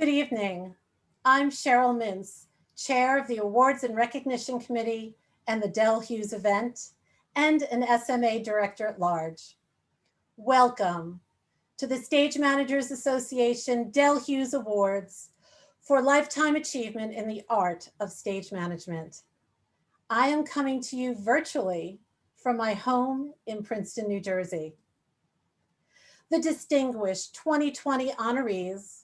Good evening. I'm Cheryl Mintz, Chair of the Awards and Recognition Committee and the Dell Hughes event, and an SMA Director at Large. Welcome to the Stage Managers Association Dell Hughes Awards for Lifetime Achievement in the Art of Stage Management. I am coming to you virtually from my home in Princeton, New Jersey. The distinguished 2020 honorees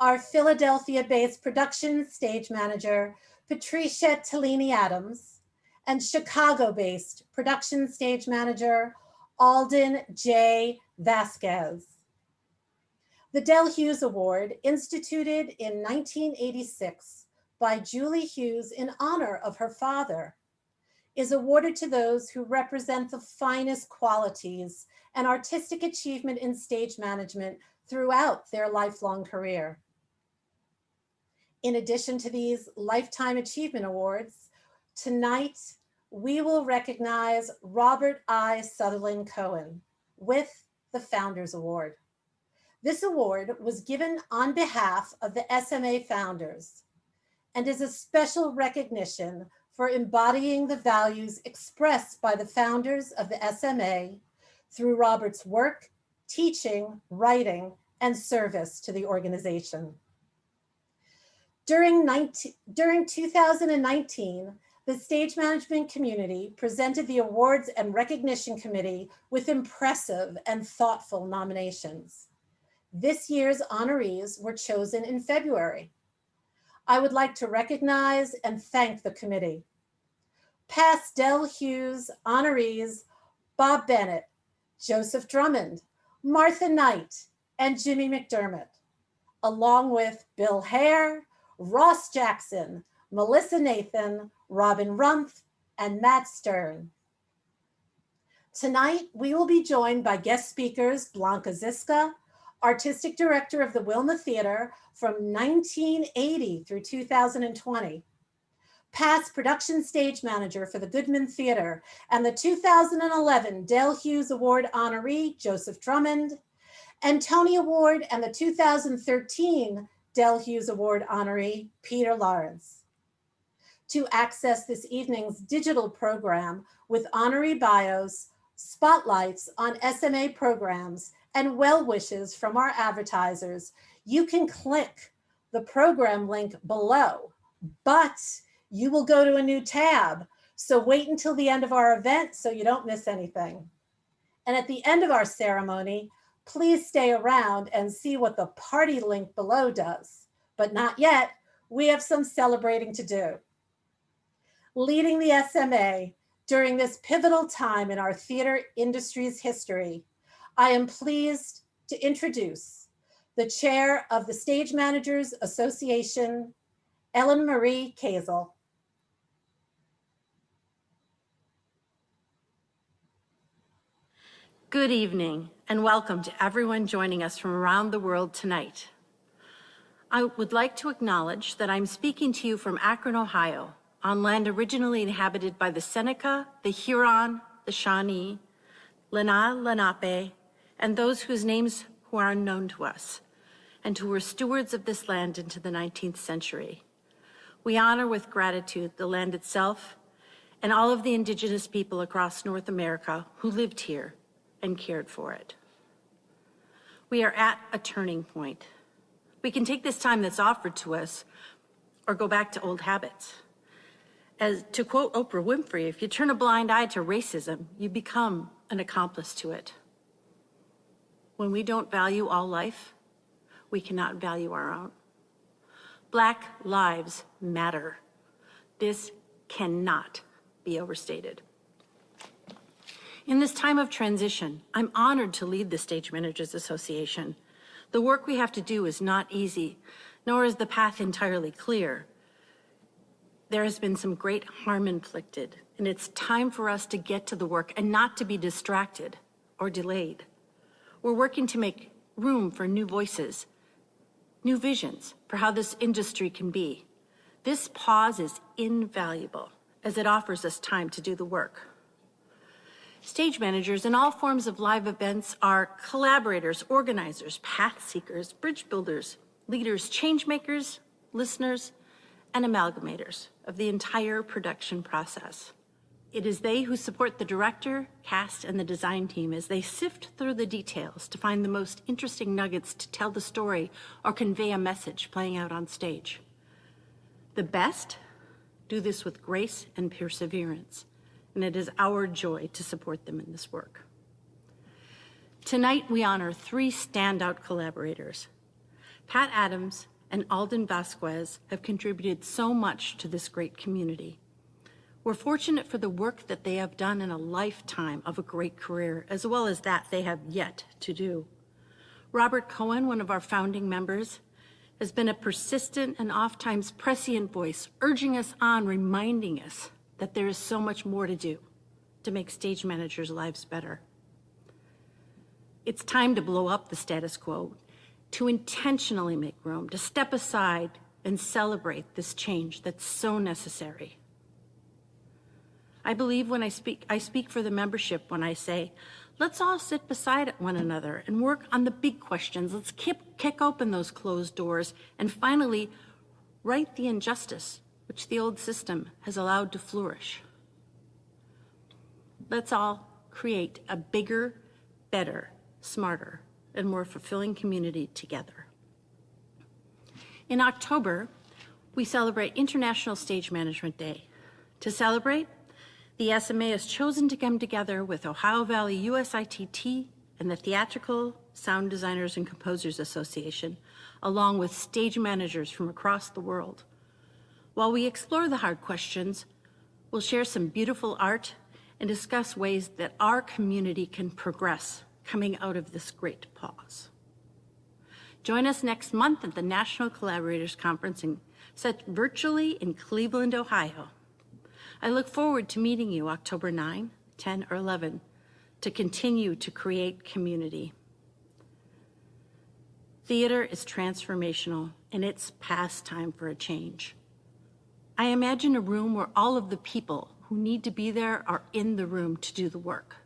are Philadelphia-based production stage manager Patricia Tellini Adams and Chicago-based production stage manager Alden J. Vasquez. The Dell Hughes Award, instituted in 1986 by Julie Hughes in honor of her father, is awarded to those who represent the finest qualities and artistic achievement in stage management throughout their lifelong career. In addition to these Lifetime Achievement Awards, tonight we will recognize Robert I. Sutherland Cohen with the Founders Award. This award was given on behalf of the SMA founders and is a special recognition for embodying the values expressed by the founders of the SMA through Robert's work, teaching, writing, and service to the organization. During 2019, the stage management community presented the Awards and Recognition Committee with impressive and thoughtful nominations. This year's honorees were chosen in February. I would like to recognize and thank the committee. Past Dell Hughes honorees Bob Bennett, Joseph Drummond, Martha Knight, and Jimmy McDermott, along with Bill Hare, Ross Jackson, Melissa Nathan, Robin Rumpf, and Matt Stern. Tonight, we will be joined by guest speakers Blanca Ziska, Artistic Director of the Wilma Theater from 1980 through 2020, past Production Stage Manager for the Goodman Theater, and the 2011 Dell Hughes Award honoree, Joseph Drummond, and Tony Award and the 2013 Dell Hughes Award honoree, Peter Lawrence. To access this evening's digital program with honoree bios, spotlights on SMA programs, and well wishes from our advertisers, you can click the program link below, but you will go to a new tab. So wait until the end of our event so you don't miss anything. And at the end of our ceremony, please stay around and see what the party link below does. But not yet, we have some celebrating to do. Leading the SMA during this pivotal time in our theater industry's history, I am pleased to introduce the chair of the Stage Managers Association, Ellen Marie Kazel. Good evening and welcome to everyone joining us from around the world tonight. I would like to acknowledge that I'm speaking to you from Akron, Ohio, on land originally inhabited by the Seneca, the Huron, the Shawnee, Lenape, Lenape, and those whose names who are unknown to us, and who were stewards of this land into the 19th century. We honor with gratitude the land itself and all of the indigenous people across North America who lived here and cared for it. We are at a turning point. We can take this time that's offered to us or go back to old habits. As to quote Oprah Winfrey, if you turn a blind eye to racism, you become an accomplice to it. When we don't value all life, we cannot value our own. Black lives matter. This cannot be overstated. In this time of transition, I'm honored to lead the Stage Managers Association. The work we have to do is not easy, nor is the path entirely clear. There has been some great harm inflicted, and it's time for us to get to the work and not to be distracted or delayed. We're working to make room for new voices, new visions for how this industry can be. This pause is invaluable as it offers us time to do the work. Stage managers in all forms of live events are collaborators, organizers, path seekers, bridge builders, leaders, changemakers, listeners, and amalgamators of the entire production process. It is they who support the director, cast, and the design team as they sift through the details to find the most interesting nuggets to tell the story or convey a message playing out on stage. The best do this with grace and perseverance, and it is our joy to support them in this work. Tonight, we honor three standout collaborators. Pat Adams and Alden Vasquez have contributed so much to this great community. We're fortunate for the work that they have done in a lifetime of a great career, as well as that they have yet to do. Robert Cohen, one of our founding members, has been a persistent and oftentimes prescient voice, urging us on, reminding us that there is so much more to do to make stage managers' lives better. It's time to blow up the status quo, to intentionally make room, to step aside and celebrate this change that's so necessary. I believe when I speak for the membership when I say, let's all sit beside one another and work on the big questions. Let's kick open those closed doors and finally right the injustice which the old system has allowed to flourish. Let's all create a bigger, better, smarter, and more fulfilling community together. In October, we celebrate International Stage Management Day. To celebrate, the SMA has chosen to come together with Ohio Valley USITT and the Theatrical Sound Designers and Composers Association, along with stage managers from across the world. While we explore the hard questions, we'll share some beautiful art and discuss ways that our community can progress coming out of this great pause. Join us next month at the National Collaborators Conference set virtually in Cleveland, Ohio. I look forward to meeting you October 9, 10, or 11 to continue to create community. Theater is transformational, and it's past time for a change. I imagine a room where all of the people who need to be there are in the room to do the work.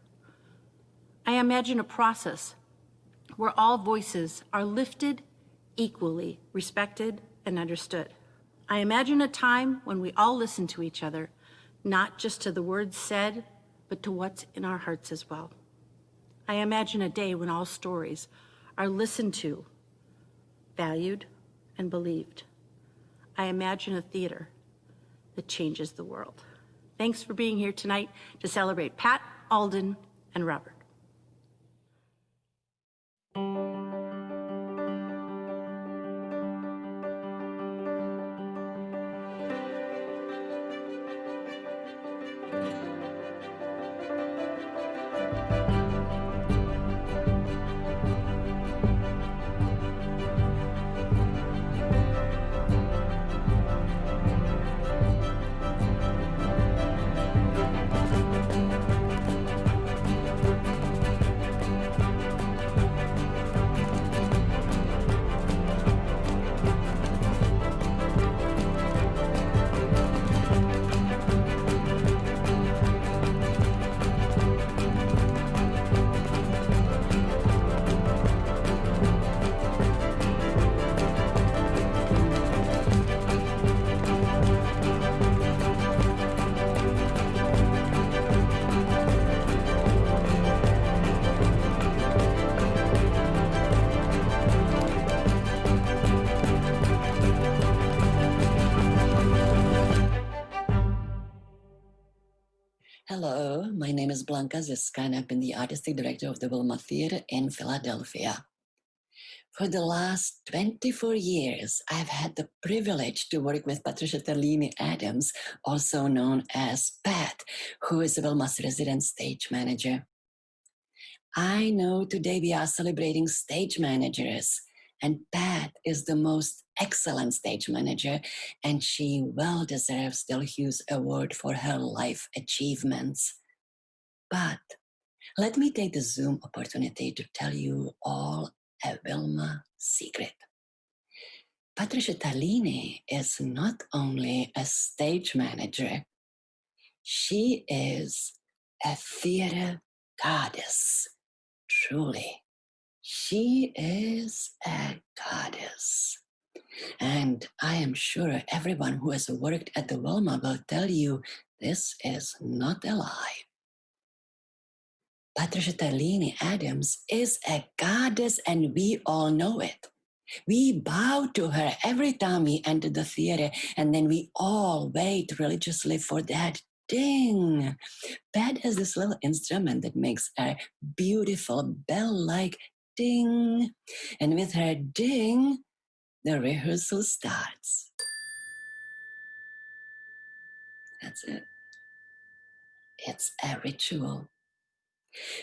I imagine a process where all voices are lifted, equally respected, and understood. I imagine a time when we all listen to each other, not just to the words said, but to what's in our hearts as well. I imagine a day when all stories are listened to, valued, and believed. I imagine a theater that changes the world. Thanks for being here tonight to celebrate Pat, Alden, and Robert. Hello, my name is Blanca Ziska, and I've been the artistic director of the Wilma Theater in Philadelphia. For the last 24 years, I've had the privilege to work with Patricia Terlini Adams, also known as Pat, who is the Wilma's resident stage manager. I know today we are celebrating stage managers, and Pat is the most excellent stage manager, and she well deserves the Hughes Award for her life achievements. But let me take the Zoom opportunity to tell you all a Wilma secret. Patricia Terlini is not only a stage manager, she is a theater goddess. Truly, she is a goddess. And I am sure everyone who has worked at the Wilma will tell you this is not a lie. Patricia Tarlini Adams is a goddess, and we all know it. We bow to her every time we enter the theater, and then we all wait religiously for that ding. Pat has this little instrument that makes a beautiful bell-like ding. And with her ding, the rehearsal starts. That's it. It's a ritual.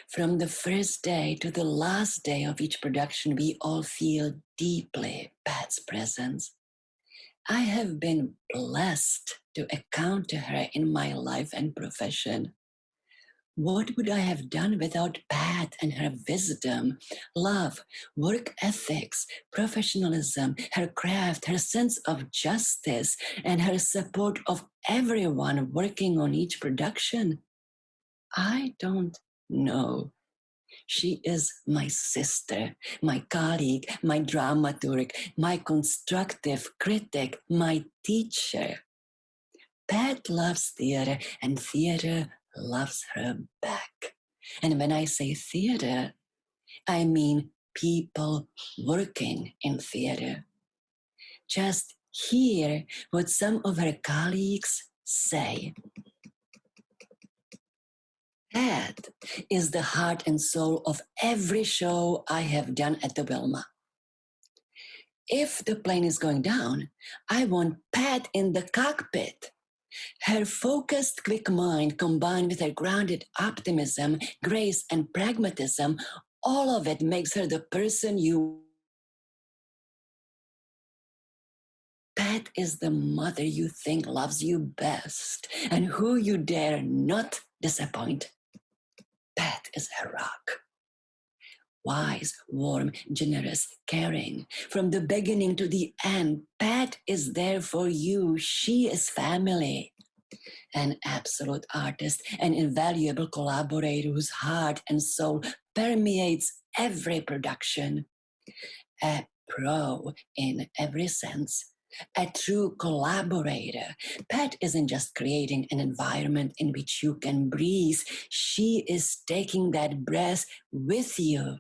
From the first day to the last day of each production, we all feel deeply Pat's presence. I have been blessed to encounter her in my life and profession. What would I have done without Pat and her wisdom, love, work ethics, professionalism, her craft, her sense of justice, and her support of everyone working on each production? I don't know. She is my sister, my colleague, my dramaturg, my constructive critic, my teacher. Pat loves theater, and theater loves her back. And when I say theater, I mean people working in theater. Just hear what some of her colleagues say. Pat is the heart and soul of every show I have done at the Wilma. If the plane is going down, I want Pat in the cockpit. Her focused, quick mind combined with her grounded optimism, grace, and pragmatism, all of it makes her the person you. Pat is the mother you think loves you best and who you dare not disappoint. Pat is a rock. Wise, warm, generous, caring. From the beginning to the end, Pat is there for you. She is family. An absolute artist, an invaluable collaborator whose heart and soul permeates every production. A pro in every sense. A true collaborator. Pat isn't just creating an environment in which you can breathe. She is taking that breath with you.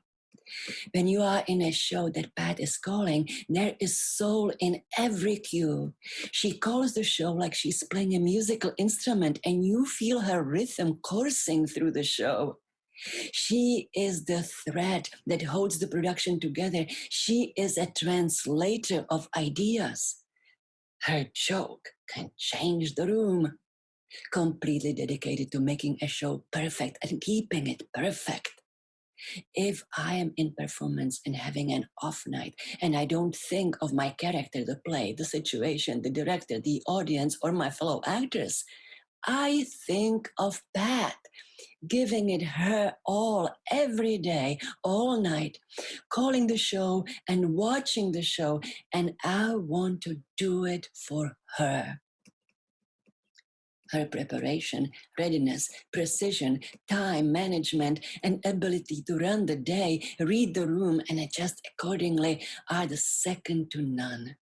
When you are in a show that Pat is calling, there is soul in every cue. She calls the show like she's playing a musical instrument, and you feel her rhythm coursing through the show. She is the thread that holds the production together. She is a translator of ideas. Her joke can change the room. Completely dedicated to making a show perfect and keeping it perfect. If I am in performance and having an off night and I don't think of my character, the play, the situation, the director, the audience, or my fellow actors, I think of Pat, giving it her all every day, all night, calling the show and watching the show, and I want to do it for her. Her preparation, readiness, precision, time management, and ability to run the day, read the room, and adjust accordingly are the second to none.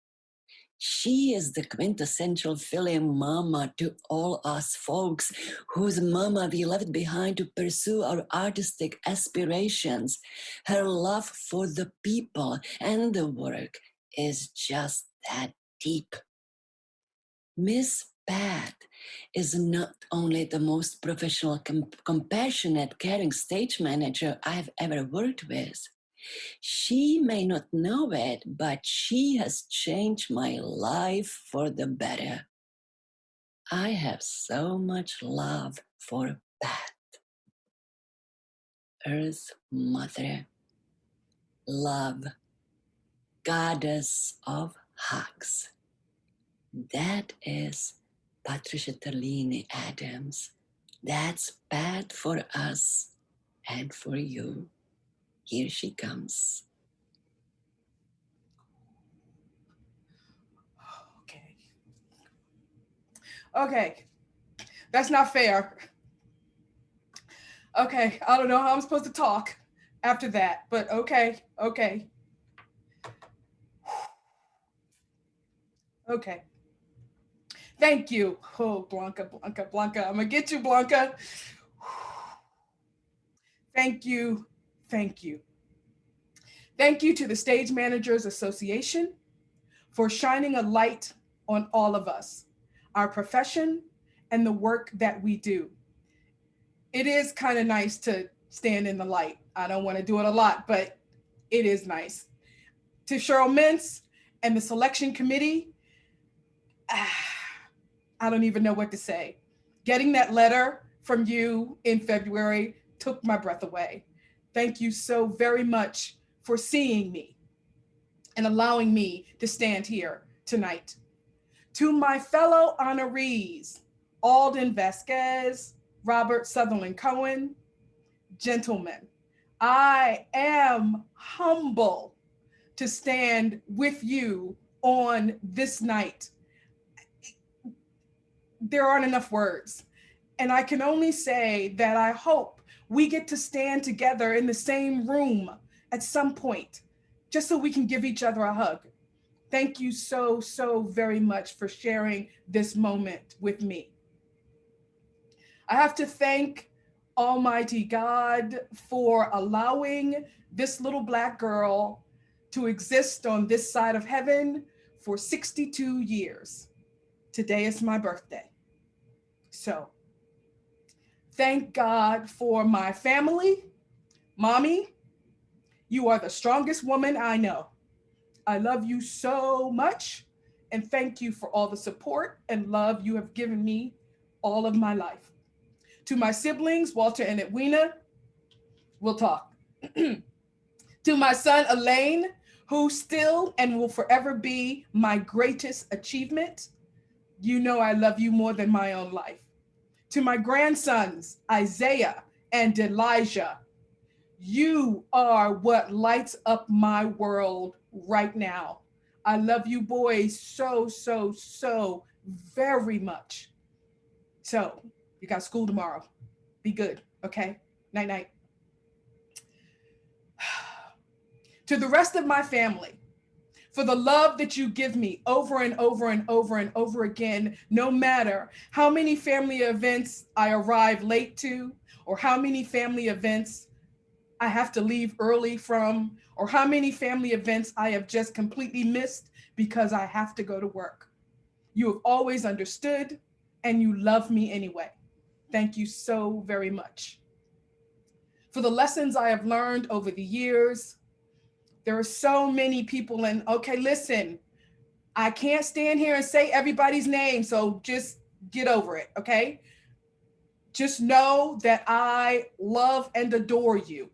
She is the quintessential film mama to all us folks whose mama we left behind to pursue our artistic aspirations. Her love for the people and the work is just that deep. Miss Pat is not only the most professional, compassionate, caring stage manager I've ever worked with. She may not know it, but she has changed my life for the better. I have so much love for Pat, Earth Mother, love, goddess of hugs. That is Patricia Tarlini Adams. That's Pat for us and for you. Here she comes. Okay. Okay. That's not fair. Okay. I don't know how I'm supposed to talk after that, but okay. Okay. Okay. Thank you. Oh, Blanca. I'm gonna get you, Blanca. Thank you. Thank you. Thank you to the Stage Managers Association for shining a light on all of us, our profession, and the work that we do. It is kind of nice to stand in the light. I don't want to do it a lot, but it is nice. To Cheryl Mintz and the selection committee, I don't even know what to say. Getting that letter from you in February took my breath away. Thank you so very much for seeing me and allowing me to stand here tonight. To my fellow honorees, Alden Vasquez, Robert Sutherland Cohen, gentlemen, I am humble to stand with you on this night. There aren't enough words. And I can only say that I hope we get to stand together in the same room at some point, just so we can give each other a hug. Thank you so, so very much for sharing this moment with me. I have to thank Almighty God for allowing this little Black girl to exist on this side of heaven for 62 years. Today is my birthday. So, thank God for my family. Mommy, you are the strongest woman I know. I love you so much, and thank you for all the support and love you have given me all of my life. To my siblings, Walter and Edwina, we'll talk. To my son, Elaine, who still and will forever be my greatest achievement, you know I love you more than my own life. To my grandsons, Isaiah and Elijah, you are what lights up my world right now. I love you boys so, so, so very much. So, you got school tomorrow. Be good, okay? Night, night. To the rest of my family, for the love that you give me over and over and over and over again, no matter how many family events I arrive late to, or how many family events I have to leave early from, or how many family events I have just completely missed because I have to go to work. You have always understood, and you love me anyway. Thank you so very much. For the lessons I have learned over the years, there are so many people, and okay, listen, I can't stand here and say everybody's name, so just get over it, okay? Just know that I love and adore you.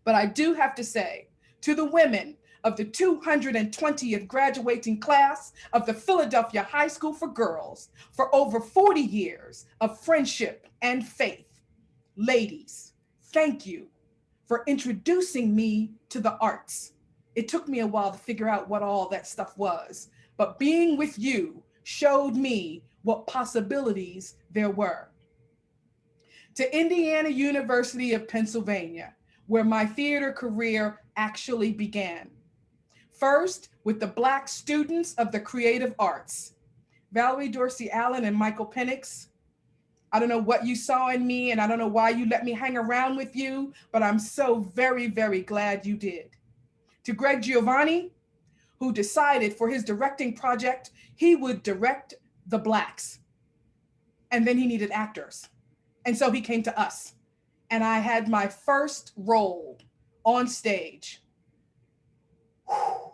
But I do have to say, to the women of the 220th graduating class of the Philadelphia High School for Girls, for over 40 years of friendship and faith, ladies, thank you for introducing me to the arts. It took me a while to figure out what all that stuff was, but being with you showed me what possibilities there were. To Indiana University of Pennsylvania, where my theater career actually began. First, with the Black students of the creative arts, Valerie Dorsey Allen and Michael Penix. I don't know what you saw in me, and I don't know why you let me hang around with you, but I'm so very, very glad you did. To Greg Giovanni, who decided for his directing project, he would direct the Blacks. And then he needed actors. And so he came to us. And I had my first role on stage. Whew.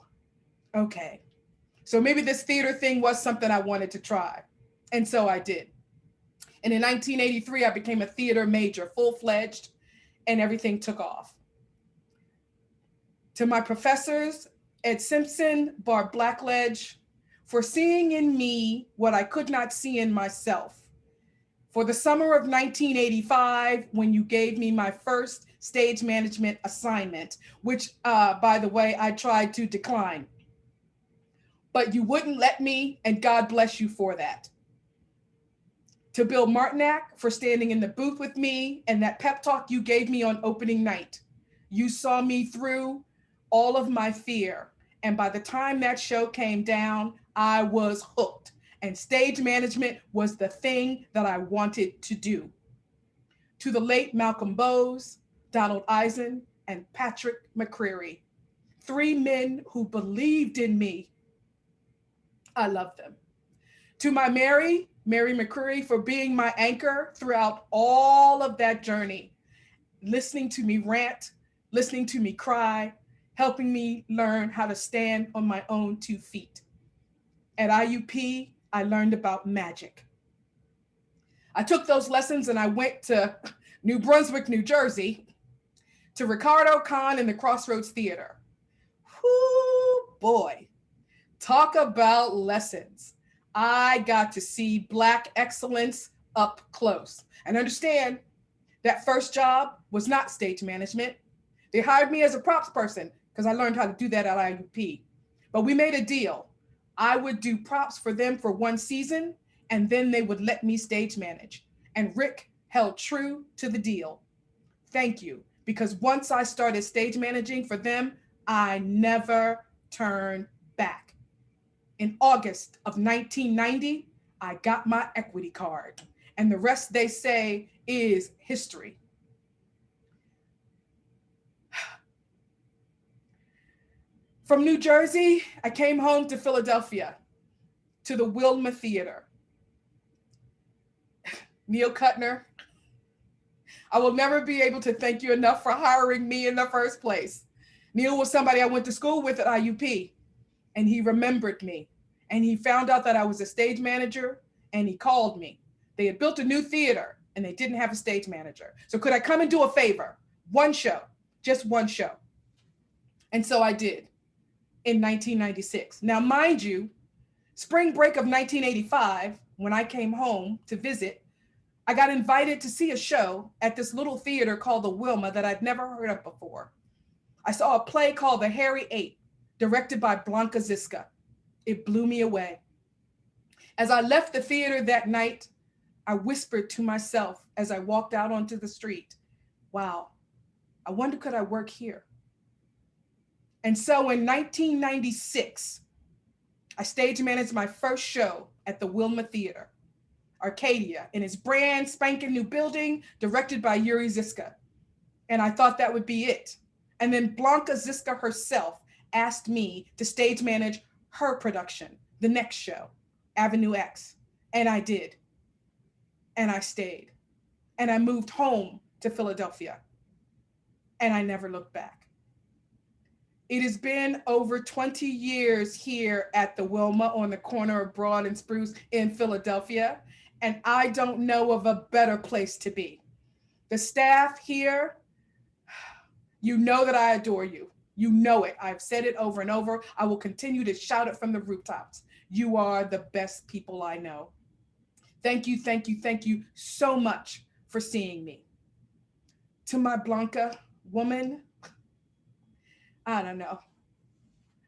Okay. So maybe this theater thing was something I wanted to try. And so I did. And in 1983, I became a theater major, full-fledged, and everything took off. To my professors, Ed Simpson, Barb Blackledge, for seeing in me what I could not see in myself. For the summer of 1985, when you gave me my first stage management assignment, which, by the way, I tried to decline. But you wouldn't let me, and God bless you for that. To Bill Martinack for standing in the booth with me and that pep talk you gave me on opening night. You saw me through all of my fear. And by the time that show came down, I was hooked, and stage management was the thing that I wanted to do. To the late Malcolm Bowes, Donald Eisen, and Patrick McCreary, three men who believed in me. I love them. To my Mary McCreary, for being my anchor throughout all of that journey, listening to me rant, listening to me cry, helping me learn how to stand on my own 2 feet. At IUP, I learned about magic. I took those lessons and I went to New Brunswick, New Jersey, to Ricardo Kahn in the Crossroads Theater. Whoo, boy, talk about lessons. I got to see Black excellence up close. And understand, that first job was not stage management. They hired me as a props person because I learned how to do that at IUP. But we made a deal. I would do props for them for 1 season, and then they would let me stage manage. And Rick held true to the deal. Thank you, because once I started stage managing for them, I never turned back. In August of 1990, I got my equity card, and the rest, they say, is history. From New Jersey, I came home to Philadelphia, to the Wilma Theater. Neil Kuttner, I will never be able to thank you enough for hiring me in the first place. Neil was somebody I went to school with at IUP, and he remembered me. And he found out that I was a stage manager, and he called me. They had built a new theater, and they didn't have a stage manager. So could I come and do a favor? 1 show, just 1 show. And so I did in 1996. Now, mind you, spring break of 1985, when I came home to visit, I got invited to see a show at this little theater called the Wilma that I'd never heard of before. I saw a play called The Hairy Ape, directed by Blanca Ziska. It blew me away. As I left the theater that night, I whispered to myself as I walked out onto the street, wow, I wonder could I work here? And so in 1996, I stage managed my first show at the Wilma Theater, Arcadia, in its brand spanking new building, directed by Yuri Ziska. And I thought that would be it. And then Blanca Ziska herself asked me to stage manage her production, the next show, Avenue X. And I did. And I stayed. And I moved home to Philadelphia. And I never looked back. It has been over 20 years here at the Wilma on the corner of Broad and Spruce in Philadelphia, and I don't know of a better place to be. The staff here, you know that I adore you. You know it. I've said it over and over. I will continue to shout it from the rooftops. You are the best people I know. Thank you, thank you, thank you so much for seeing me. To my Blanca woman, I don't know.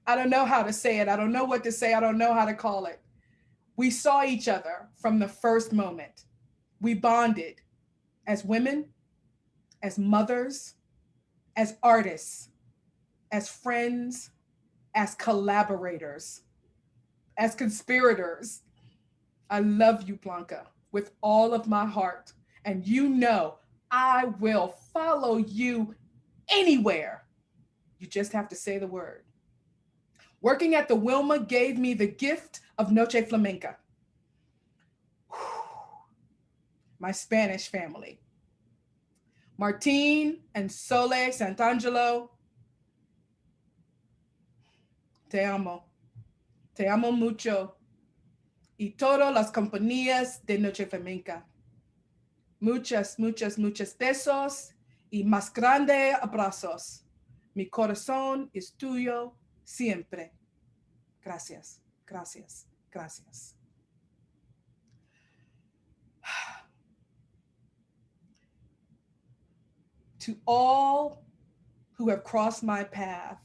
I don't know how to say it. I don't know what to say. I don't know how to call it. We saw each other from the first moment. We bonded as women, as mothers, as artists, as friends, as collaborators, as conspirators. I love you, Blanca, with all of my heart. And you know I will follow you anywhere. You just have to say the word. Working at the Wilma gave me the gift of Noche Flamenca. My Spanish family. Martín and Sole Santangelo. Te amo. Te amo mucho. Y todas las compañías de Noche Flamenca. Muchas, muchas, muchos besos y más grandes abrazos. Mi corazón es tuyo siempre. Gracias, gracias, gracias. To all who have crossed my path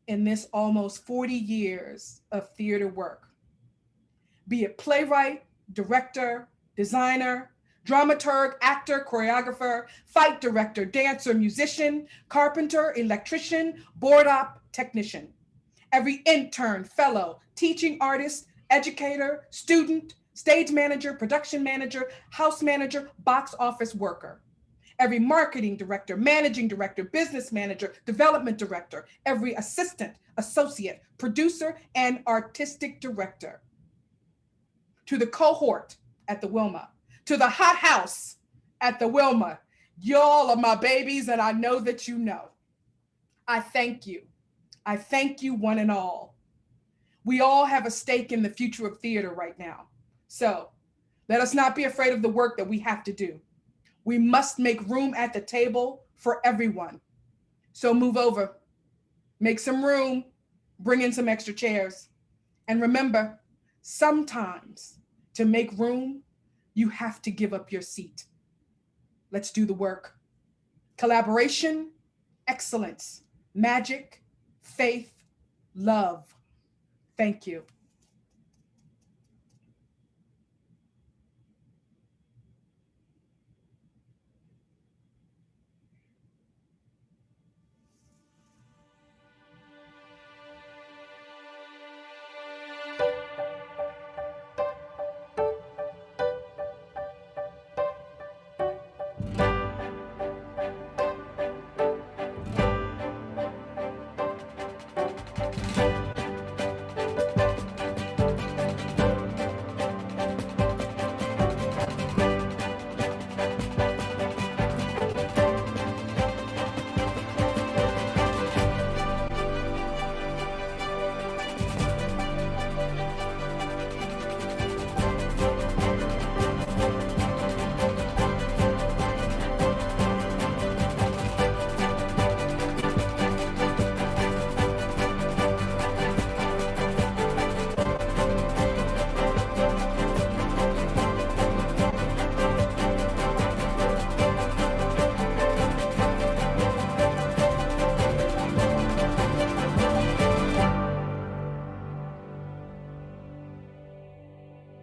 in this almost 40 years of theater work, be it playwright, director, designer, dramaturg, actor, choreographer, fight director, dancer, musician, carpenter, electrician, board op, technician. every intern, fellow, teaching artist, educator, student, stage manager, production manager, house manager, box office worker, every marketing director, managing director, business manager, development director, every assistant, associate, producer, and artistic director, to the cohort at the Wilma, to the hot house at the Wilma. Y'all are my babies, and I know that you know. I thank you. I thank you one and all. We all have a stake in the future of theater right now. So let us not be afraid of the work that we have to do. We must make room at the table for everyone. So move over, make some room, bring in some extra chairs. And remember, sometimes to make room, you have to give up your seat. Let's do the work. Collaboration, excellence, magic, faith, love. Thank you.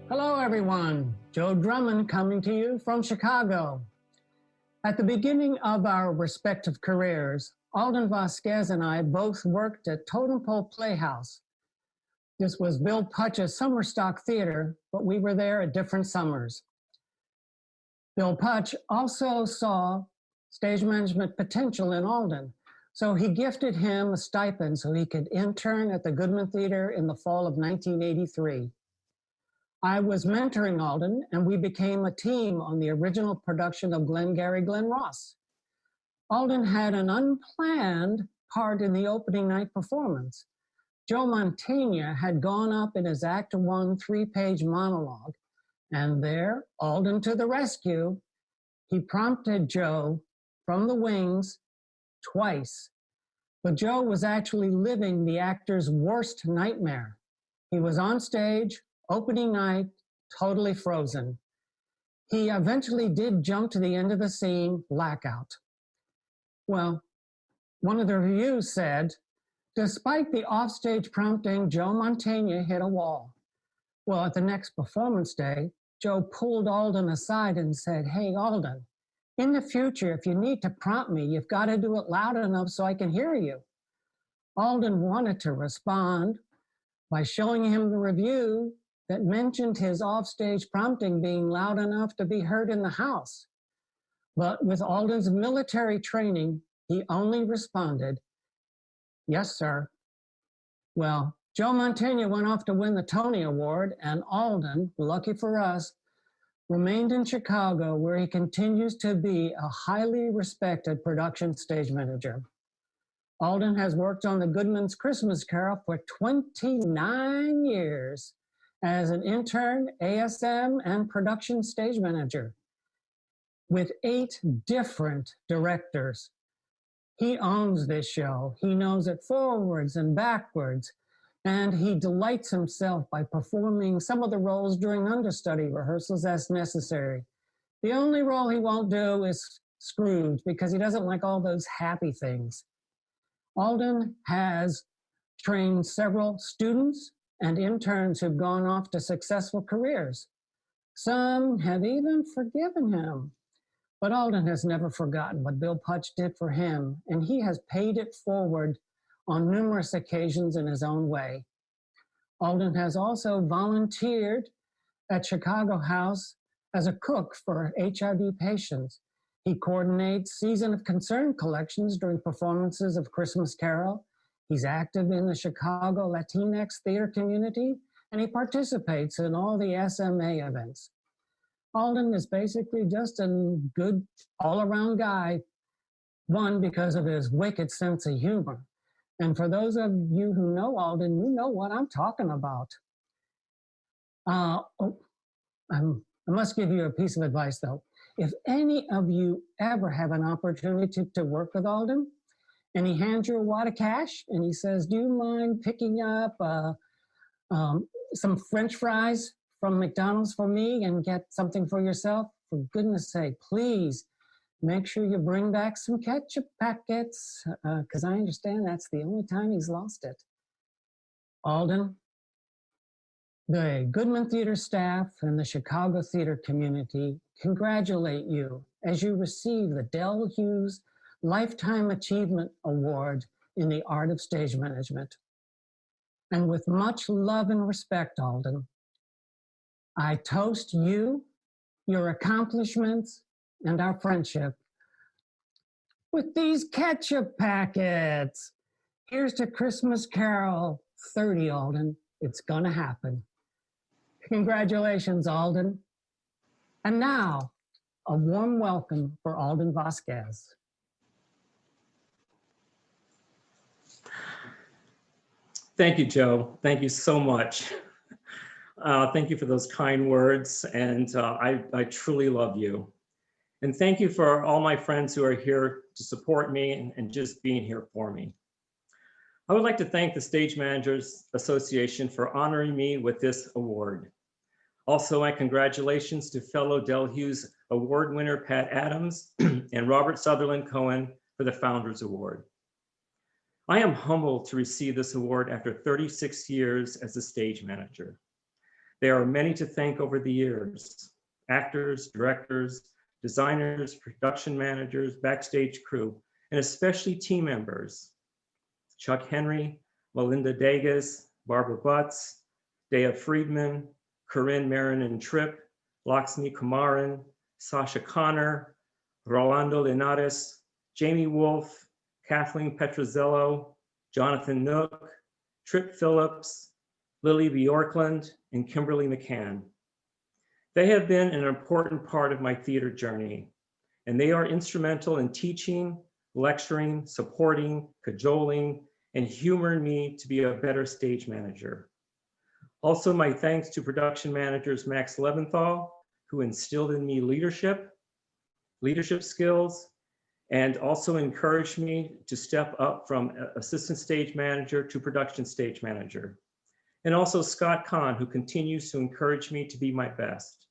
Hello, everyone. Joe Drummond coming to you from Chicago. At the beginning of our respective careers, Alden Vasquez and I both worked at Totem Pole Playhouse. This was Bill Putch's summer stock theater, but we were there at different summers. Bill Putch also saw stage management potential in Alden, so he gifted him a stipend so he could intern at the Goodman Theater in the fall of 1983. I was mentoring Alden, and we became a team on the original production of Glengarry Glen Ross. Alden had an unplanned part in the opening night performance. Joe Mantegna had gone up in his Act 1 three-page monologue, and there, Alden to the rescue, he prompted Joe from the wings twice. But Joe was actually living the actor's worst nightmare. He was on stage, opening night, totally frozen. He eventually did jump to the end of the scene, blackout. Well, one of the reviews said, despite the offstage prompting, Joe Mantegna hit a wall. Well, at the next performance day, Joe pulled Alden aside and said, hey, Alden, in the future, if you need to prompt me, you've got to do it loud enough so I can hear you. Alden wanted to respond by showing him the review that mentioned his offstage prompting being loud enough to be heard in the house. But with Alden's military training, he only responded, yes, sir. Well, Joe Mantegna went off to win the Tony Award, and Alden, lucky for us, remained in Chicago, where he continues to be a highly respected production stage manager. Alden has worked on the Goodman's Christmas Carol for 29 years as an intern, ASM, and production stage manager with 8 different directors. He owns this show. He knows it forwards and backwards, and he delights himself by performing some of the roles during understudy rehearsals as necessary. The only role he won't do is Scrooge, because he doesn't like all those happy things. Alden has trained several students and interns who've gone off to successful careers. Some have even forgiven him. But Alden has never forgotten what Bill Putch did for him, and he has paid it forward on numerous occasions in his own way. Alden has also volunteered at Chicago House as a cook for HIV patients. He coordinates Season of Concern collections during performances of Christmas Carol. He's active in the Chicago Latinx theater community, and he participates in all the SMA events. Alden is basically just a good all-around guy, one, because of his wicked sense of humor. And for those of you who know Alden, you know what I'm talking about. I must give you a piece of advice, though. If any of you ever have an opportunity to work with Alden, and he hands you a wad of cash, and he says, do you mind picking up some French fries from McDonald's for me and get something for yourself? For goodness sake, please make sure you bring back some ketchup packets, because I understand that's the only time he's lost it. Alden, the Goodman Theater staff and the Chicago theater community congratulate you as you receive the Del Hughes Lifetime Achievement Award in the Art of Stage Management. And with much love and respect, Alden, I toast you, your accomplishments, and our friendship with these ketchup packets. Here's to Christmas Carol 30, Alden. It's gonna happen. Congratulations, Alden. And now, a warm welcome for Alden Vasquez. Thank you, Joe. Thank you so much. Thank you for those kind words, and I truly love you. And thank you for all my friends who are here to support me and just being here for me. I would like to thank the Stage Managers Association for honoring me with this award. Also, my congratulations to fellow Del Hughes Award winner Pat Adams and Robert Sutherland Cohen for the Founders Award. I am humbled to receive this award after 36 years as a stage manager. There are many to thank over the years: actors, directors, designers, production managers, backstage crew, and especially team members: Chuck Henry, Melinda Degas, Barbara Butts, Dea Friedman, Corinne Marin and Tripp, Lakshmi Kumaran, Sasha Connor, Rolando Linares, Jamie Wolf, Kathleen Petrozello, Jonathan Nook, Tripp Phillips, Lily Bjorkland, and Kimberly McCann. They have been an important part of my theater journey, and they are instrumental in teaching, lecturing, supporting, cajoling, and humoring me to be a better stage manager. Also, my thanks to production managers Max Leventhal, who instilled in me leadership skills, and also encouraged me to step up from assistant stage manager to production stage manager. And also Scott Kahn, who continues to encourage me to be my best.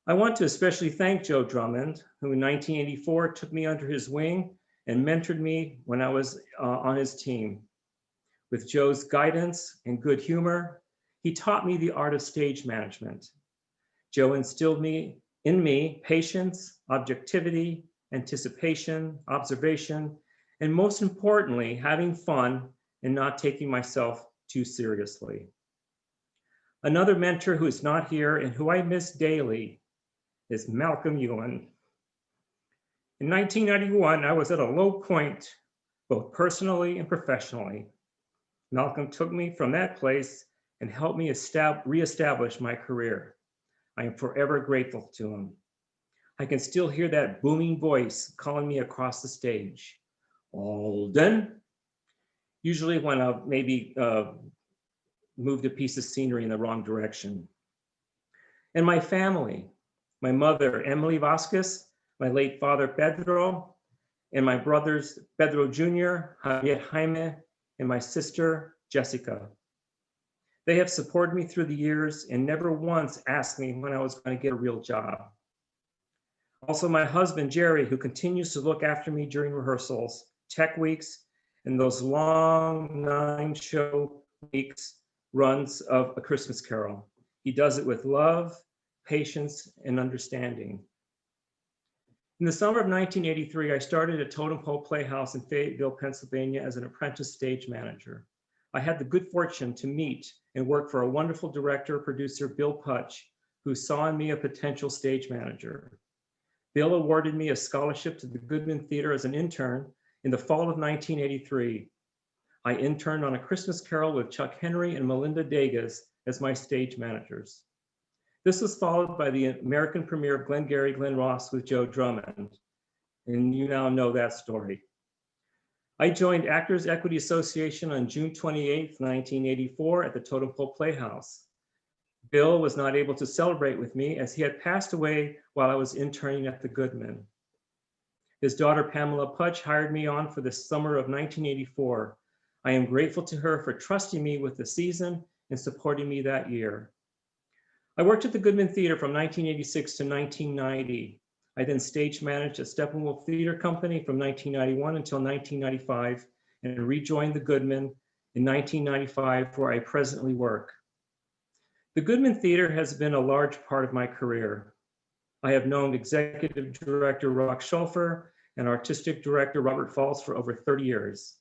I want to especially thank Joe Drummond, who in 1984 took me under his wing and mentored me when I was on his team. With Joe's guidance and good humor, he taught me the art of stage management. Joe instilled in me patience, objectivity, anticipation, observation, and most importantly, having fun and not taking myself too seriously. Another mentor who is not here and who I miss daily is Malcolm Ewan. In 1991, I was at a low point, both personally and professionally. Malcolm took me from that place and helped me reestablish my career. I am forever grateful to him. I can still hear that booming voice calling me across the stage. Alden. Usually when I've maybe moved a piece of scenery in the wrong direction. And my family, my mother, Emily Vasquez, my late father, Pedro, and my brothers, Pedro Jr., Javier Jaime, and my sister, Jessica. They have supported me through the years and never once asked me when I was going to get a real job. Also, my husband, Jerry, who continues to look after me during rehearsals, tech weeks, and those long 9-show weeks runs of A Christmas Carol. He does it with love, patience, and understanding. In the summer of 1983, I started at Totem Pole Playhouse in Fayetteville, Pennsylvania as an apprentice stage manager. I had the good fortune to meet and work for a wonderful director, producer, Bill Putch, who saw in me a potential stage manager. Bill awarded me a scholarship to the Goodman Theater as an intern in the fall of 1983. I interned on A Christmas Carol with Chuck Henry and Melinda Degas as my stage managers. This was followed by the American premiere of Glengarry Glen Ross with Joe Drummond, and you now know that story. I joined Actors Equity Association on June 28, 1984 at the Totem Pole Playhouse. Bill was not able to celebrate with me as he had passed away while I was interning at the Goodman. His daughter Pamela Putch hired me on for the summer of 1984. I am grateful to her for trusting me with the season and supporting me that year. I worked at the Goodman Theater from 1986 to 1990. I then stage managed at Steppenwolf Theater Company from 1991 until 1995 and rejoined the Goodman in 1995, where I presently work. The Goodman Theater has been a large part of my career. I have known executive director Rock Schulfer and artistic director Robert Falls for over 30 years.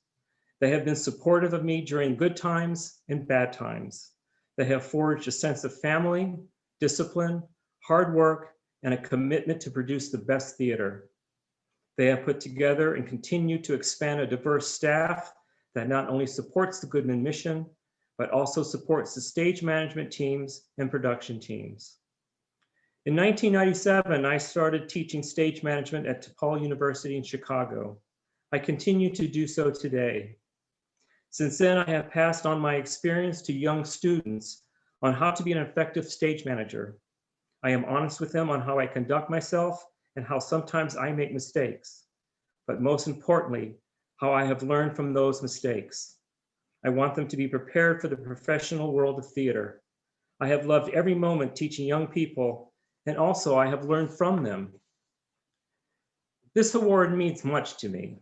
They have been supportive of me during good times and bad times. They have forged a sense of family, discipline, hard work, and a commitment to produce the best theater. They have put together and continue to expand a diverse staff that not only supports the Goodman mission, but also supports the stage management teams and production teams. In 1997, I started teaching stage management at DePaul University in Chicago. I continue to do so today. Since then, I have passed on my experience to young students on how to be an effective stage manager. I am honest with them on how I conduct myself and how sometimes I make mistakes, but most importantly, how I have learned from those mistakes. I want them to be prepared for the professional world of theater. I have loved every moment teaching young people, and also I have learned from them. This award means much to me.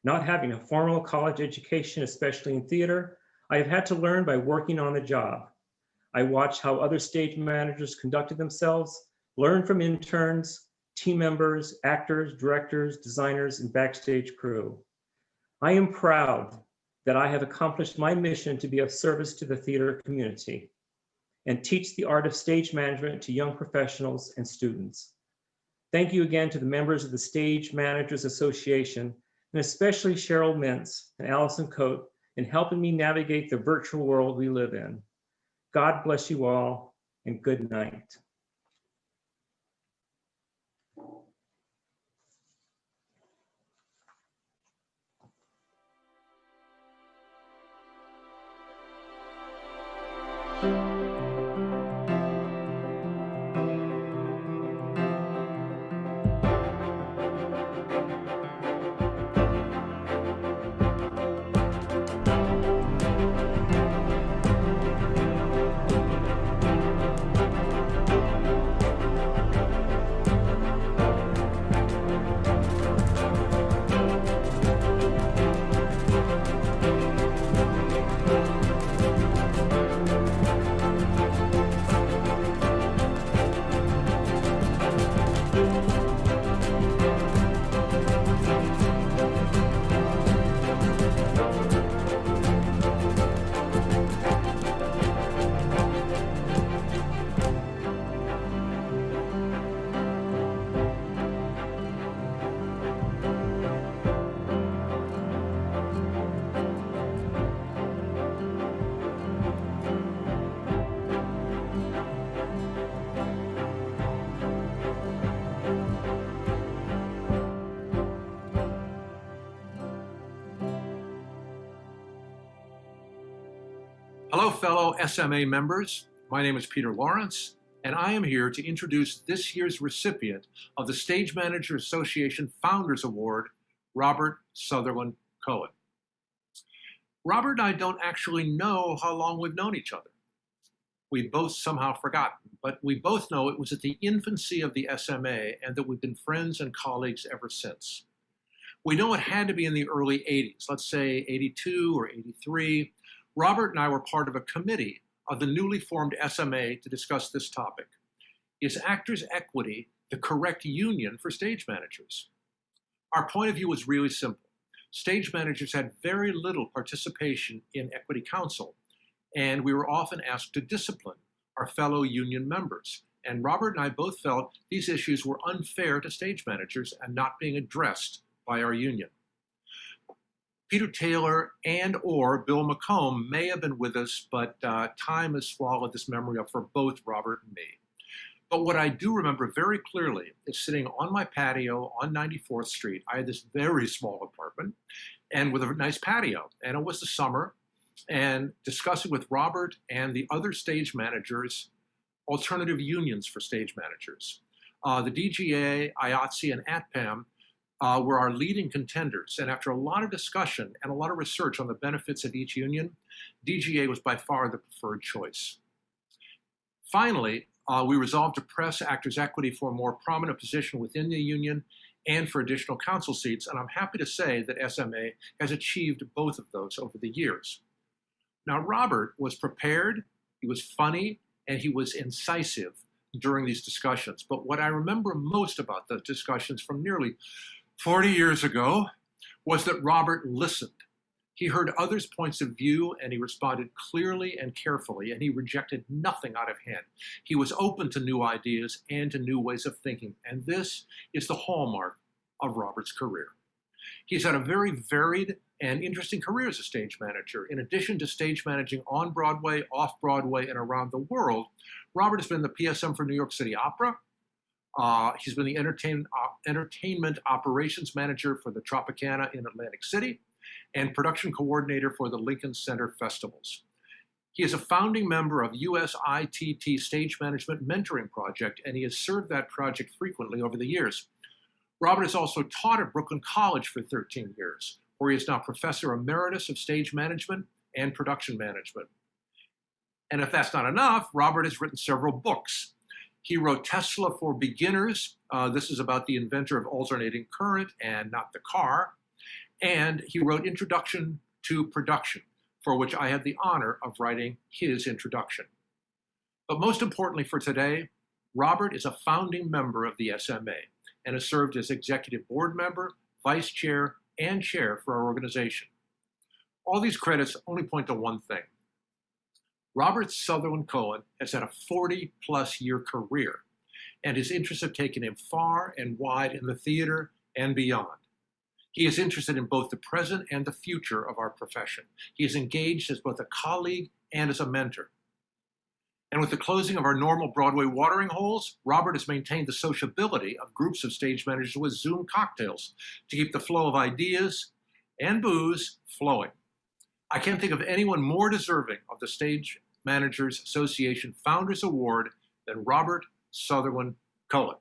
Not having a formal college education, especially in theater, I have had to learn by working on the job. I watched how other stage managers conducted themselves, learned from interns, team members, actors, directors, designers, and backstage crew. I am proud that I have accomplished my mission to be of service to the theater community and teach the art of stage management to young professionals and students. Thank you again to the members of the Stage Managers Association, and especially Cheryl Mintz and Allison Coate in helping me navigate the virtual world we live in. God bless you all, and good night. Hello, fellow SMA members. My name is Peter Lawrence, and I am here to introduce this year's recipient of the Stage Manager Association Founders Award, Robert Sutherland Cohen. Robert and I don't actually know how long we've known each other. We've both somehow forgotten, but we both know it was at the infancy of the SMA and that we've been friends and colleagues ever since. We know it had to be in the early 80s, let's say 82 or 83. Robert and I were part of a committee of the newly formed SMA to discuss this topic. Is actors' equity the correct union for stage managers. Our point of view was really simple. Stage managers had very little participation in Equity Council, and we were often asked to discipline our fellow union members. And Robert and I both felt these issues were unfair to stage managers and not being addressed by our union. Peter Taylor and or Bill McComb may have been with us, but time has swallowed this memory up for both Robert and me. But what I do remember very clearly is sitting on my patio on 94th Street. I had this very small apartment and with a nice patio, and it was the summer, and discussing with Robert and the other stage managers alternative unions for stage managers. The DGA, IATSE, and ATPAM were our leading contenders. And after a lot of discussion and a lot of research on the benefits of each union, DGA was by far the preferred choice. Finally, we resolved to press Actors Equity for a more prominent position within the union and for additional council seats. And I'm happy to say that SMA has achieved both of those over the years. Now, Robert was prepared, he was funny, and he was incisive during these discussions. But what I remember most about the discussions from nearly 40 years ago was that Robert listened. He heard others' points of view, and he responded clearly and carefully, and he rejected nothing out of hand. He was open to new ideas and to new ways of thinking, and this is the hallmark of Robert's career. He's had a very varied and interesting career as a stage manager. In addition to stage managing on Broadway, off Broadway, and around the world, Robert has been the PSM for New York City Opera. He's been the entertainment operations manager for the Tropicana in Atlantic City and production coordinator for the Lincoln Center Festivals. He is a founding member of USITT Stage Management Mentoring Project, and he has served that project frequently over the years. Robert has also taught at Brooklyn College for 13 years, where he is now Professor Emeritus of Stage Management and Production Management. And if that's not enough, Robert has written several books. He wrote Tesla for Beginners. This is about the inventor of alternating current and not the car. And he wrote Introduction to Production, for which I had the honor of writing his introduction. But most importantly for today, Robert is a founding member of the SMA and has served as executive board member, vice chair, and chair for our organization. All these credits only point to one thing. Robert Sutherland Cohen has had a 40-plus year career, and his interests have taken him far and wide in the theater and beyond. He is interested in both the present and the future of our profession. He is engaged as both a colleague and as a mentor. And with the closing of our normal Broadway watering holes, Robert has maintained the sociability of groups of stage managers with Zoom cocktails to keep the flow of ideas and booze flowing. I can't think of anyone more deserving of the Stage Managers Association Founders Award than Robert Sutherland Cohen.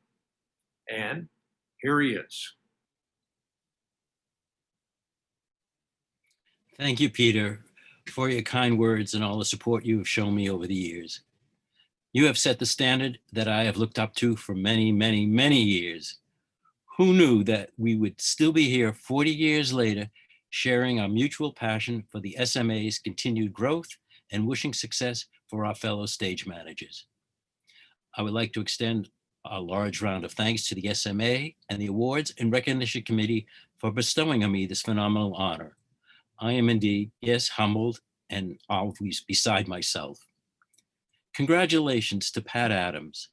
And here he is. Thank you, Peter, for your kind words and all the support you have shown me over the years. You have set the standard that I have looked up to for many, many, many years. Who knew that we would still be here 40 years later, sharing our mutual passion for the SMA's continued growth and wishing success for our fellow stage managers. I would like to extend a large round of thanks to the SMA and the Awards and Recognition Committee for bestowing on me this phenomenal honor. I am indeed, yes, humbled and always beside myself. Congratulations to Pat Adams,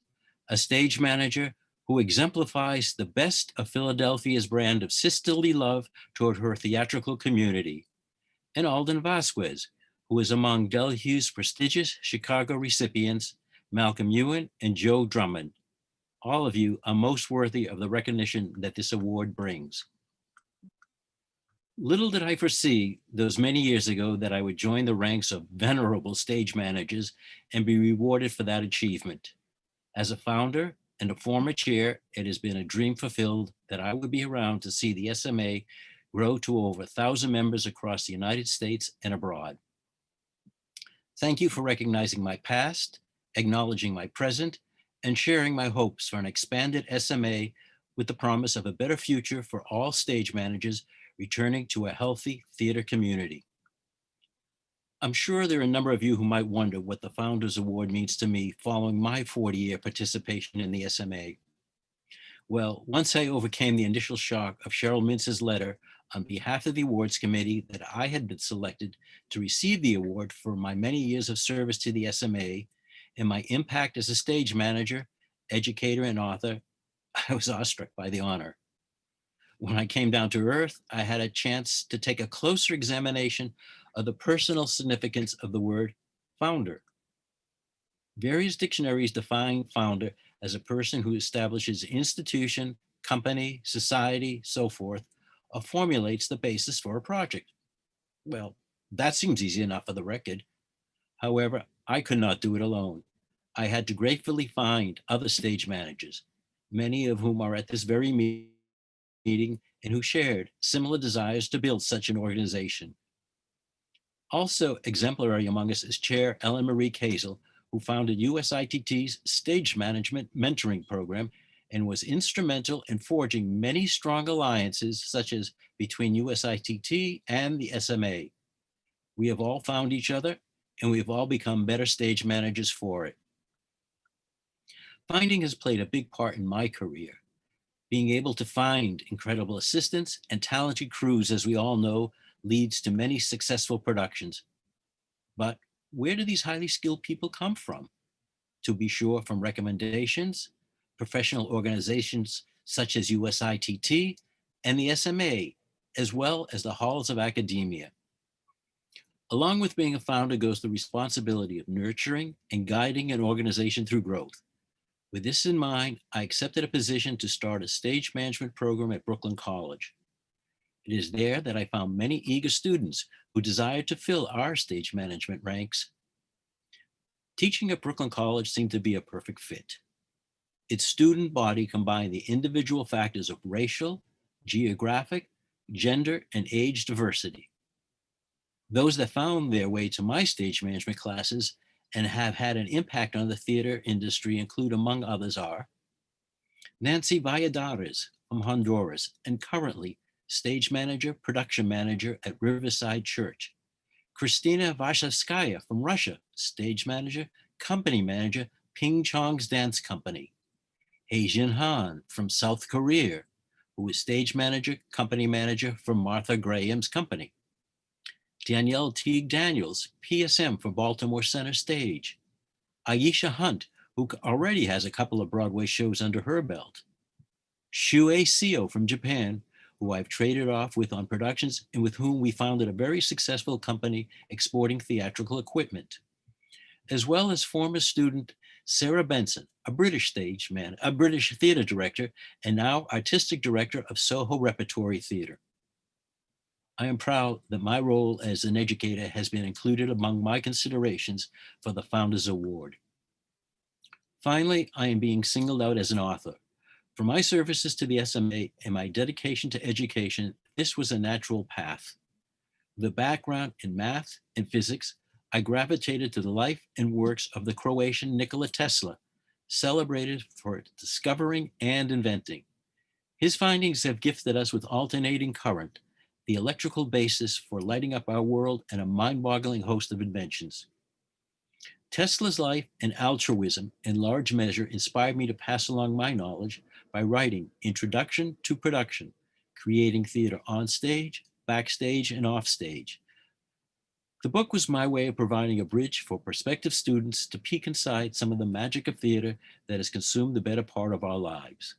a stage manager who exemplifies the best of Philadelphia's brand of sisterly love toward her theatrical community, and Alden Vasquez, who is among Del Hughes' prestigious Chicago recipients, Malcolm Ewan and Joe Drummond. All of you are most worthy of the recognition that this award brings. Little did I foresee those many years ago that I would join the ranks of venerable stage managers and be rewarded for that achievement. As a founder and a former chair, it has been a dream fulfilled that I would be around to see the SMA grow to over 1,000 members across the United States and abroad. Thank you for recognizing my past, acknowledging my present, and sharing my hopes for an expanded SMA with the promise of a better future for all stage managers returning to a healthy theater community. I'm sure there are a number of you who might wonder what the Founders Award means to me following my 40-year participation in the SMA. Well, once I overcame the initial shock of Cheryl Mintz's letter on behalf of the awards committee that I had been selected to receive the award for my many years of service to the SMA and my impact as a stage manager, educator, and author, I was awestruck by the honor. When I came down to earth, I had a chance to take a closer examination of the personal significance of the word founder. Various dictionaries define founder as a person who establishes institution, company, society, so forth, or formulates the basis for a project. Well, that seems easy enough for the record. However, I could not do it alone. I had to gratefully find other stage managers, many of whom are at this very meeting and who shared similar desires to build such an organization. Also exemplary among us is Chair Ellen Marie Kazel, who founded USITT's Stage Management Mentoring Program and was instrumental in forging many strong alliances, such as between USITT and the SMA. We have all found each other, and we have all become better stage managers for it. Finding has played a big part in my career. Being able to find incredible assistants and talented crews, as we all know, leads to many successful productions. But where do these highly skilled people come from? To be sure, from recommendations, professional organizations such as USITT and the SMA, as well as the halls of academia. Along with being a founder goes the responsibility of nurturing and guiding an organization through growth. With this in mind, I accepted a position to start a stage management program at Brooklyn College. It is there that I found many eager students who desired to fill our stage management ranks. Teaching at Brooklyn College seemed to be a perfect fit. Its student body combined the individual factors of racial, geographic, gender, and age diversity. Those that found their way to my stage management classes and have had an impact on the theater industry include, among others, are Nancy Valladares from Honduras and currently stage manager, production manager at Riverside Church. Kristina Vashevskaya from Russia, stage manager, company manager, Ping Chong's Dance Company. Haejin Han from South Korea, who is stage manager, company manager for Martha Graham's company. Danielle Teague Daniels, PSM for Baltimore Center Stage. Aisha Hunt, who already has a couple of Broadway shows under her belt. Shue Seo from Japan, who I've traded off with on productions and with whom we founded a very successful company exporting theatrical equipment. As well as former student Sarah Benson, a British theater director, and now artistic director of Soho Repertory Theater. I am proud that my role as an educator has been included among my considerations for the Founders Award. Finally, I am being singled out as an author. For my services to the SMA and my dedication to education, this was a natural path. With a background in math and physics, I gravitated to the life and works of the Croatian Nikola Tesla, celebrated for discovering and inventing. His findings have gifted us with alternating current, the electrical basis for lighting up our world, and a mind-boggling host of inventions. Tesla's life and altruism in large measure inspired me to pass along my knowledge by writing Introduction to Production, creating theater on stage, backstage, and off stage. The book was my way of providing a bridge for prospective students to peek inside some of the magic of theater that has consumed the better part of our lives.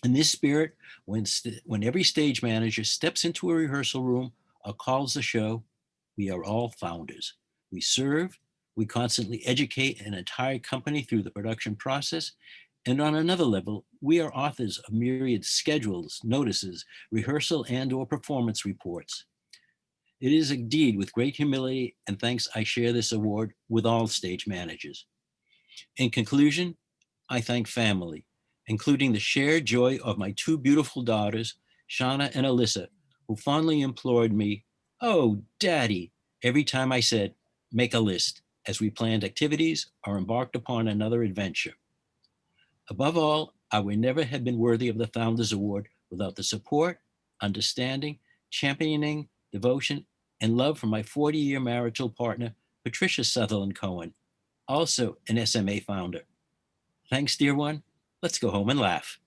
In this spirit, when every stage manager steps into a rehearsal room or calls the show, we are all founders. We serve, we constantly educate an entire company through the production process, and on another level, we are authors of myriad schedules, notices, rehearsal and/or performance reports. It is indeed with great humility and thanks I share this award with all stage managers. In conclusion, I thank family, including the shared joy of my two beautiful daughters, Shauna and Alyssa, who fondly implored me, "Oh, Daddy," every time I said, "Make a list," as we planned activities or embarked upon another adventure. Above all, I would never have been worthy of the Founders Award without the support, understanding, championing, devotion, and love from my 40-year marital partner, Patricia Sutherland Cohen, also an SMA founder. Thanks, dear one. Let's go home and laugh.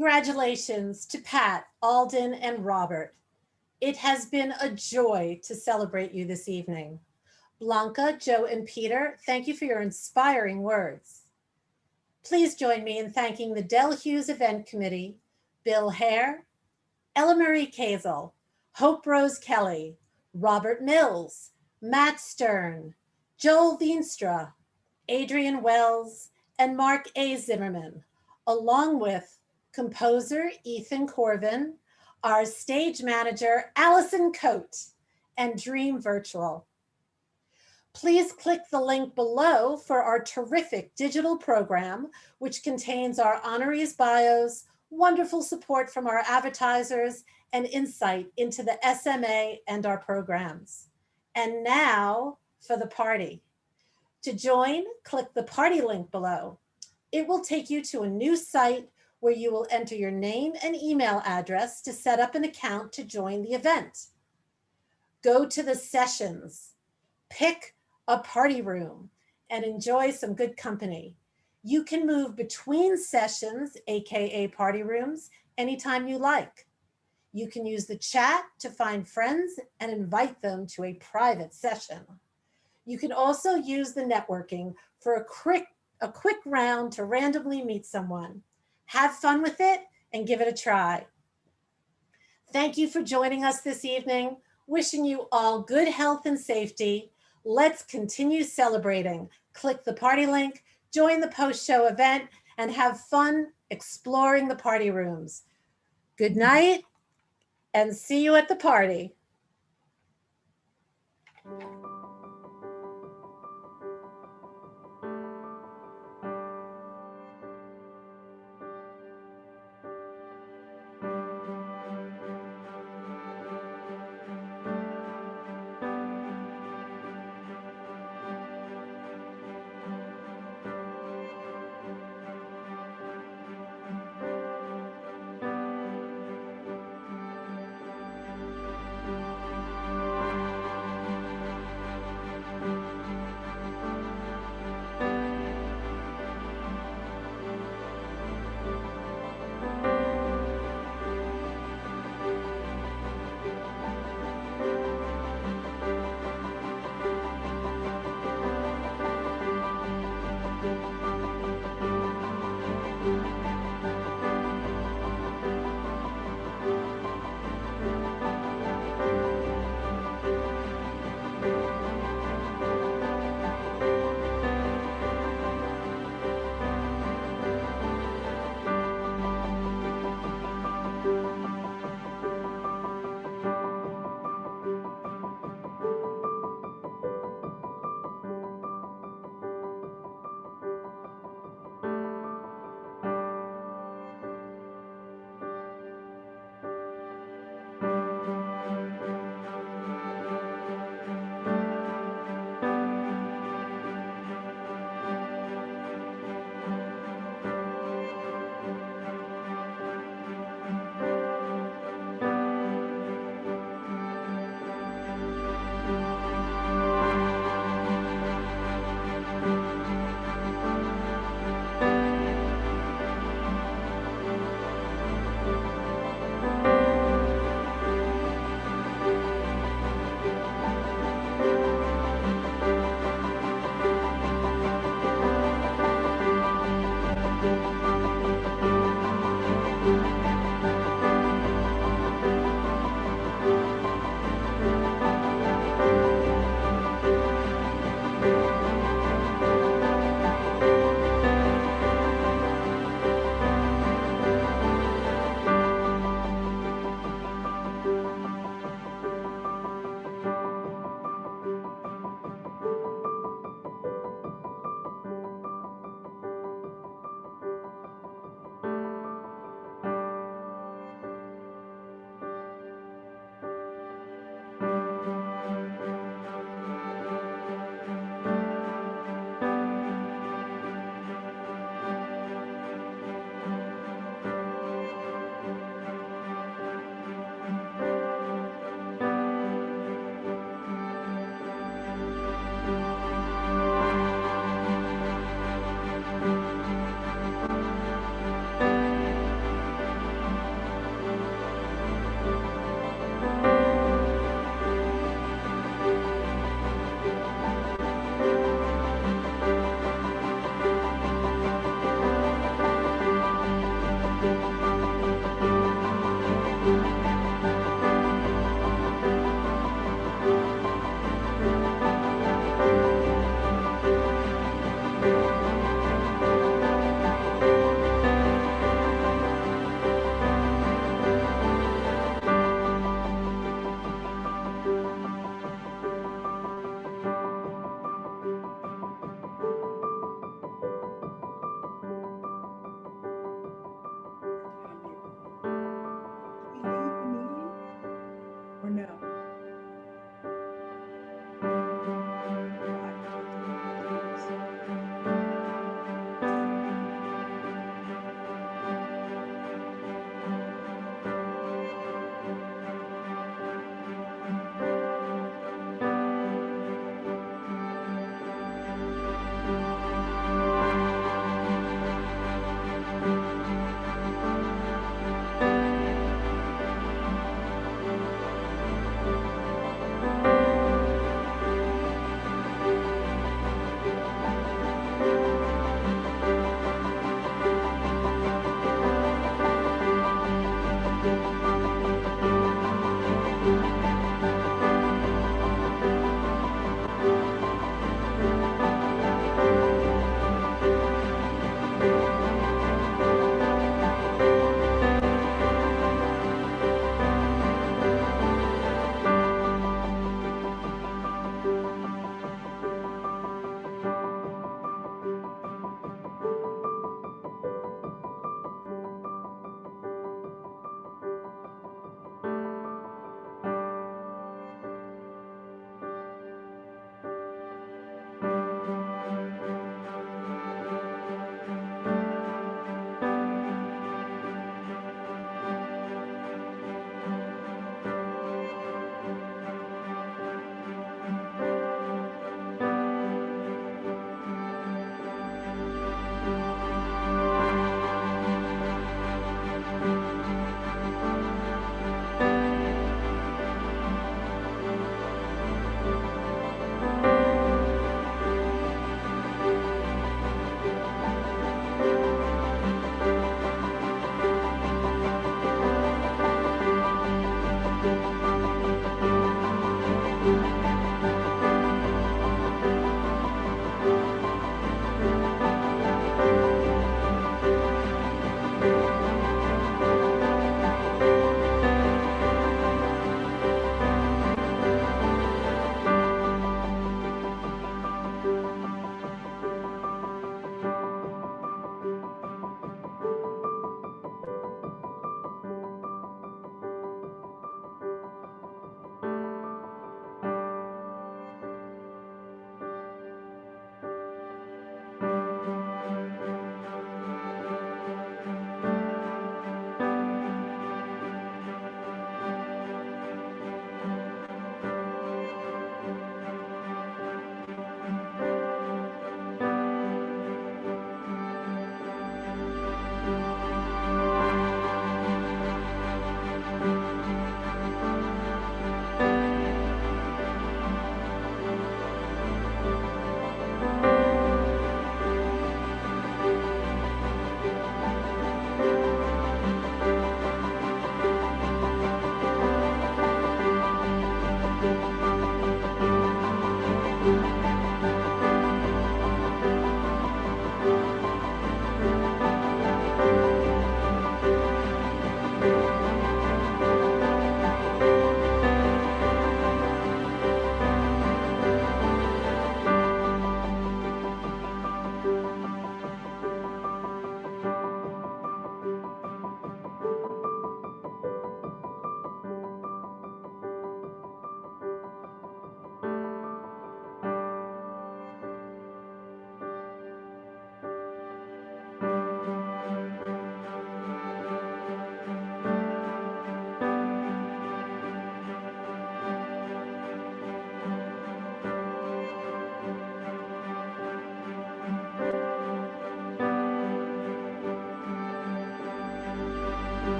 Congratulations to Pat, Alden, and Robert. It has been a joy to celebrate you this evening. Blanca, Joe, and Peter, thank you for your inspiring words. Please join me in thanking the Dell Hughes Event Committee, Bill Hare, Ella Marie Kazel, Hope Rose Kelly, Robert Mills, Matt Stern, Joel Veenstra, Adrian Wells, and Mark A. Zimmerman, along with composer Ethan Corvin, our stage manager Allison Coate, and Dream Virtual. Please click the link below for our terrific digital program, which contains our honorees' bios, wonderful support from our advertisers, and insight into the SMA and our programs. And now for the party. To join, click the party link below. It will take you to a new site where you will enter your name and email address to set up an account to join the event. Go to the sessions, pick a party room, and enjoy some good company. You can move between sessions, AKA party rooms, anytime you like. You can use the chat to find friends and invite them to a private session. You can also use the networking for a quick round to randomly meet someone. Have fun with it and give it a try. Thank you for joining us this evening. Wishing you all good health and safety. Let's continue celebrating. Click the party link, join the post-show event, and have fun exploring the party rooms. Good night, and see you at the party.